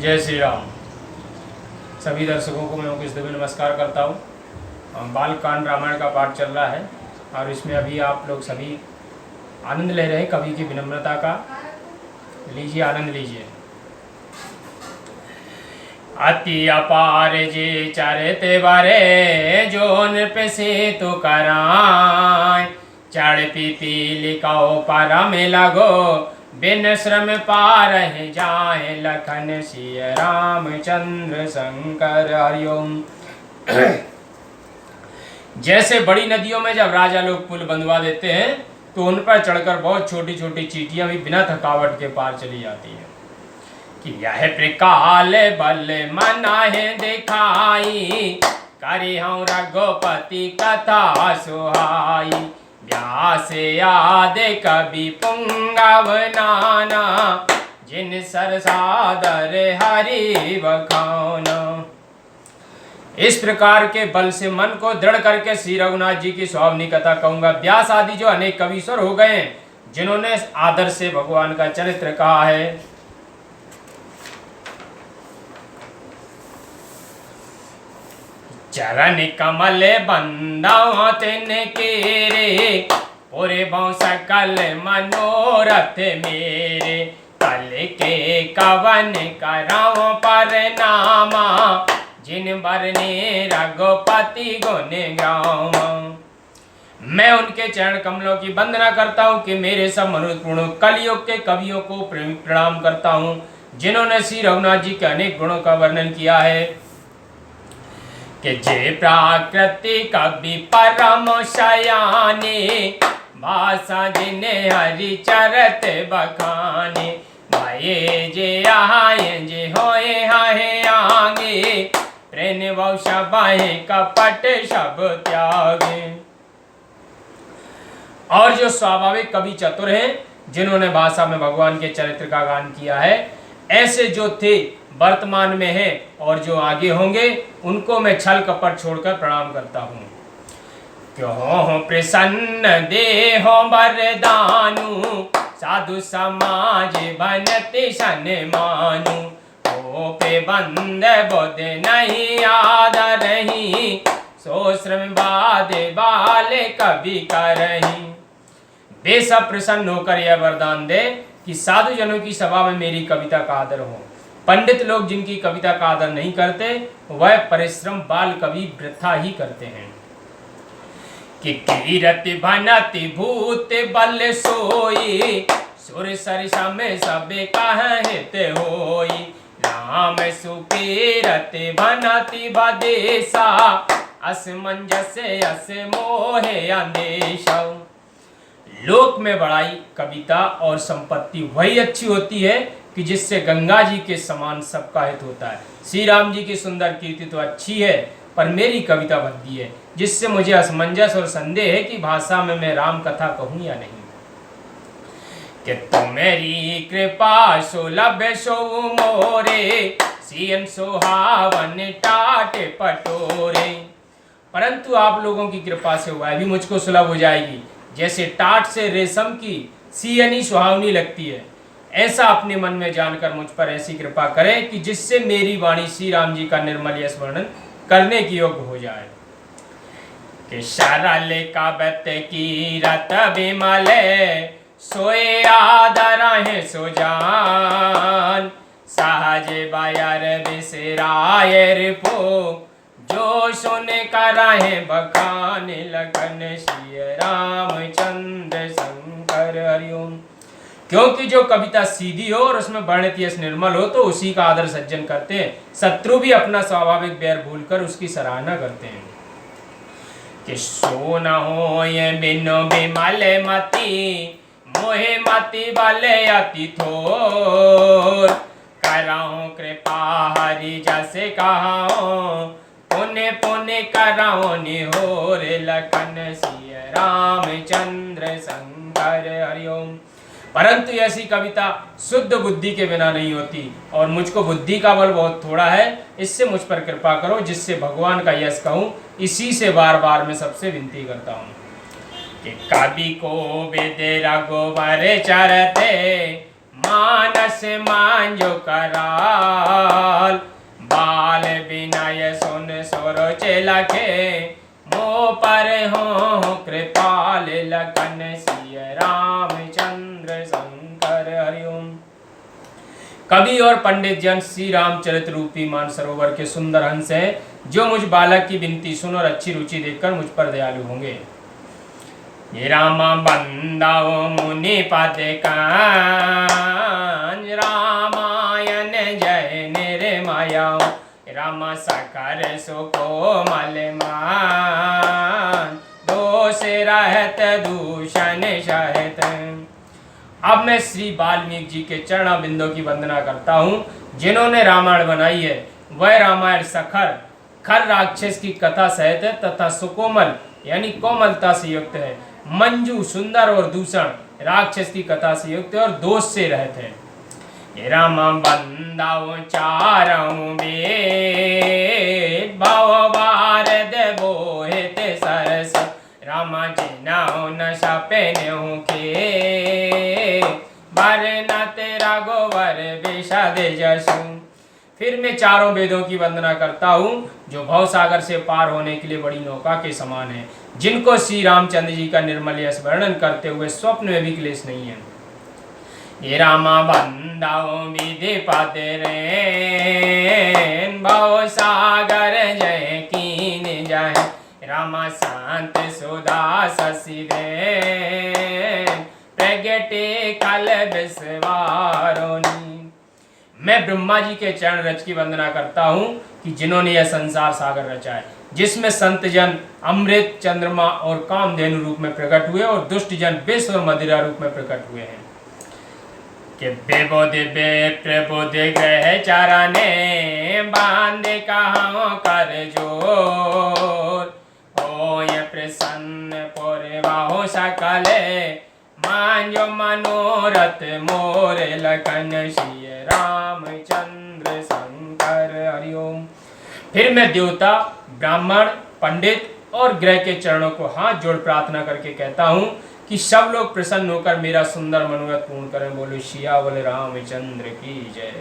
जय श्री राम। सभी दर्शकों को मैं मुकेश दुबे नमस्कार करता हूँ। बालकांड रामायण का पाठ चल रहा है और इसमें अभी आप लोग सभी आनंद ले रहे हैं कवि की विनम्रता का। लीजिए, आनंद लीजिए। अति अपार जे चरते बारे जो नृप से तो कराय चढ़ लिखाओ पारा में लगो बिन श्रम पार जाए लखन सिय रामचंद्र शंकर हरिओम। जैसे बड़ी नदियों में जब राजा लोग पुल बंधवा देते हैं तो उन पर चढ़कर बहुत छोटी छोटी चींटियां भी बिना थकावट के पार चली जाती हैं। कि यह प्रकाल बल मना है दिखाई करी हूँ रघुपति कथा सुहाई व्यास याद कवि पुंगव नाना जिन सरसादर हरि बखाना। इस प्रकार के बल से मन को दृढ़ करके श्री रघुनाथ जी की स्वावनी कथा कहूंगा। व्यास आदि जो अनेक कविश्वर हो गए जिन्होंने आदर से भगवान का चरित्र कहा है। चरण कमल बंदा तिन के रे पूरे बहु सकल मनोरथ मेरे कल के कवन कराओ पर नामा जिन बरने रघुपति गुण गाँव। मैं उनके चरण कमलों की वंदना करता हूँ कि मेरे सब मनुष्य कलयुग के कवियों को प्रणाम करता हूँ जिन्होंने श्री रघुनाथ जी के अनेक गुणों का वर्णन किया है। कि जे प्राकृति कवि परम शयाने भाषा जिने हरि चरत बखाने भाए जे आए जे होए हाहे आगे प्रेम बहु शबाहे कपट सब त्यागे। और जो स्वाभाविक कवि चतुर हैं जिन्होंने भाषा में भगवान के चरित्र का गान किया है, ऐसे जो थे वर्तमान में है और जो आगे होंगे उनको मैं छल कपट छोड़कर प्रणाम करता हूँ। क्यों प्रसन्न देहो वरदानु साधु समाज बनति सन मानु ओ पे बंद बुध नहीं आदर रही सो श्रम बाद बाल कवि करही। वे सब प्रसन्न होकर यह वरदान दे कि साधु जनों की सभा में मेरी कविता का आदर हो। पंडित लोग जिनकी कविता का आदर नहीं करते वह परिश्रम बाल कवि वृथा ही करते हैं। कि कीरति भनति भूत बल सोई सुर सरिसा में सब कहत होई राम सुकीरति भनति बदेसा असमंजस अस मोहे अंदेशा। लोक में बड़ाई कविता और संपत्ति वही अच्छी होती है कि जिससे गंगा जी के समान सबका हित होता है। श्री राम जी की सुंदर कीर्ति तो अच्छी है पर मेरी कविता भद्दी है जिससे मुझे असमंजस और संदेह है कि भाषा में मैं राम कथा कहूं या नहीं। कि तुम्हारी कृपा सुलभ सो मोरे सियन सुहावन टाट पटोरे। परंतु आप लोगों की कृपा से वह भी मुझको सुलभ हो जाएगी जैसे टाट से रेशम की सियनी सुहावनी लगती है। ऐसा अपने मन में जानकर मुझ पर ऐसी कृपा करें कि जिससे मेरी वाणी श्री राम जी का निर्मल यश वर्णन करने की योग्य हो जाए। कि सरल काबत की रत विमल सोए आदर है सुजान सहज बायर बिसराय रिपो जो सुन कराहे बखान लखन सिय रामचंद्र शंकर हरिओम। क्योंकि जो कविता सीधी हो और उसमें वर्णित यश निर्मल हो तो उसी का आदर सज्जन करते हैं। शत्रु भी अपना स्वाभाविक बैर भूलकर उसकी सराहना करते हैं। कि सो न हो ये बिनो बिमल मति मोहे मति वाले अति थोर कराऊं कृपा हरि जैसे कहाऊं पुण्य पुण्य कराऊं निहोर लखन सिय रामचंद्र शंकर हरिओम। परंतु ऐसी कविता शुद्ध बुद्धि के बिना नहीं होती और मुझको बुद्धि का बल बहुत थोड़ा है। इससे मुझ पर कृपा करो जिससे भगवान का यश कहूँ। इसी से बार बार मैं सबसे विनती करता हूँ। कि कवि को वेद रघुवर चरते मानस मांजो कराल, बाल विनय सुन सोरोचे लखे, मोह पर हो कृपाल लखन सिय रामचंद्र शंकर हरिओम। कवि और पंडित जन श्री रामचरित रूपी मानसरोवर के सुंदर हंस हैं, जो मुझ बालक की विनती सुन और अच्छी रुचि देखकर मुझ पर दयालु होंगे। ये रामा बंदाओ मुनि पद कांज, रामायण जय निर्मायाओ, रामा सकर सुकोमल मान, दोष रहत दूषण सहित। अब मैं श्री वाल्मीकि जी के चरण बिंदों की वंदना करता हूँ, जिन्होंने रामायण बनाई है। वह रामायण सखर खर राक्षस की कथा सहित है तथा सुकोमल यानी कोमलता से युक्त है, मंजू सुंदर और दूषण राक्षस की कथा से युक्त है और दोष से रहत है। राम बंदाओ चारों वेद, भव भारत बोहित सरस, राम जिनाओ न सपने के, बरनत रघुवर विशद जसु। फिर मैं चारों वेदों की वंदना करता हूँ, जो भव सागर से पार होने के लिए बड़ी नौका के समान है, जिनको श्री रामचंद्र जी का निर्मल यश वर्णन करते हुए स्वप्न में भी क्लेश नहीं है। ये रामा बंदाओ विधि पते रेन, भव सागर जय कीन जाय, रामा शांत सुधा शशि देन, प्रगटे कल विश्वारोनी। मैं ब्रह्मा जी के चरण रज की वंदना करता हूँ कि जिन्होंने यह संसार सागर रचा है, जिसमें संत जन अमृत, चंद्रमा और कामधेनु रूप में प्रकट हुए और दुष्ट जन विष और मदिरा रूप में प्रकट हुए हैं। कि बेबोधि बेप्रबोधि ग्रह चाराने, बांधे कहाँ कर जोर, हो ये प्रसन्न पुरवाहो सकले, मांजो मनोरथ मोर लखन श्री रामचंद्र शंकर हरिओम। फिर मैं देवता, ब्राह्मण, पंडित और ग्रह के चरणों को हाथ जोड़ प्रार्थना करके कहता हूँ कि सब लोग प्रसन्न होकर मेरा सुंदर मनोरथ पूर्ण करें। बोलो सियावर रामचंद्र की जय।